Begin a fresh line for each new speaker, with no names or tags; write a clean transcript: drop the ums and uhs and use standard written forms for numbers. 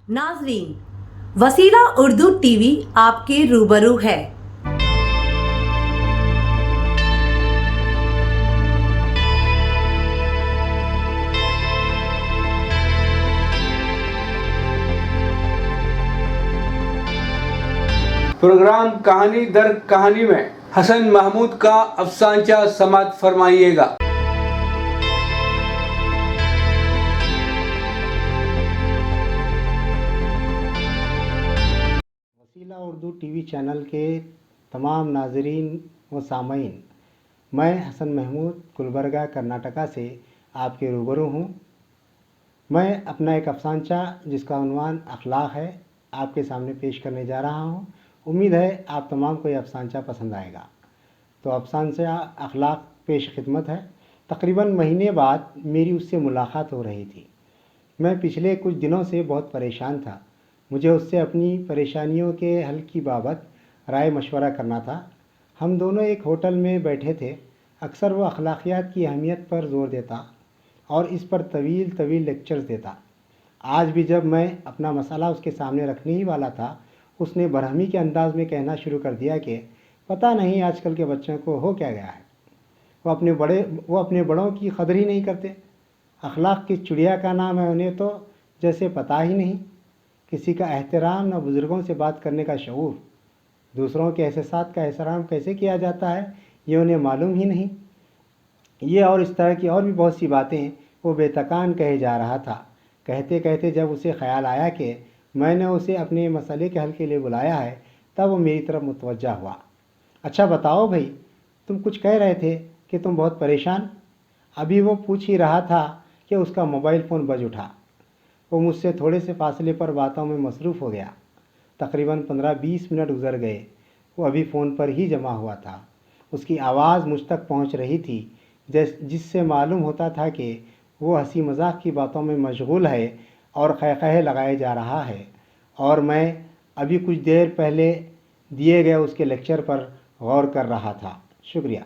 नाजरीन, वसीला उर्दू टीवी आपके रूबरू है।
प्रोग्राम कहानी दर कहानी में हसन महमूद का अफसानचा समात फरमाइएगा।
वसीला उर्दू टीवी चैनल के तमाम नाजरीन व सामीन, मैं हसन महमूद गुलबर्गा कर्नाटका से आपके रूबरू हूँ। मैं अपना एक अफसानचा जिसका उन्वान अखलाक है आपके सामने पेश करने जा रहा हूँ। उम्मीद है आप तमाम को यह अफसानचा पसंद आएगा। तो अफसानचा अखलाक पेश खिदमत है। तकरीबन महीने बाद मेरी उससे मुलाकात हो रही थी। मैं पिछले कुछ दिनों से बहुत परेशान था। मुझे उससे अपनी परेशानियों के हल की बाबत राय मशवरा करना था। हम दोनों एक होटल में बैठे थे। अक्सर वो अखलाकियात की अहमियत पर ज़ोर देता और इस पर तवील लेक्चर्स देता। आज भी जब मैं अपना मसला उसके सामने रखने ही वाला था, उसने बरहमी के अंदाज़ में कहना शुरू कर दिया कि पता नहीं आजकल के बच्चों को हो क्या गया है, वो अपने बड़ों की कदर ही नहीं करते। अखलाक की चिड़िया का नाम है उन्हें तो जैसे पता ही नहीं। किसी का एहतराम न बुज़ुर्गों से बात करने का शऊर, दूसरों के एहसास का एहतराम कैसे किया जाता है ये उन्हें मालूम ही नहीं। ये और इस तरह की और भी बहुत सी बातें वो बेतकान कहे जा रहा था। कहते कहते जब उसे ख़याल आया कि मैंने उसे अपने मसले के हल के लिए बुलाया है, तब वो मेरी तरफ मुतवज्जा हुआ। अच्छा बताओ भाई, तुम कुछ कह रहे थे कि तुम बहुत परेशान। अभी वो पूछ ही रहा था कि उसका मोबाइल फ़ोन बज उठा। वो मुझसे थोड़े से फासले पर बातों में मसरूफ़ हो गया। तकरीबन 15-20 मिनट गुजर गए। वो अभी फ़ोन पर ही जमा हुआ था। उसकी आवाज़ मुझ तक पहुंच रही थी, जिससे मालूम होता था कि वो हंसी मजाक की बातों में मशगूल है और खैखहे लगाए जा रहा है, और मैं अभी कुछ देर पहले दिए गए उसके लेक्चर पर गौर कर रहा था। शुक्रिया।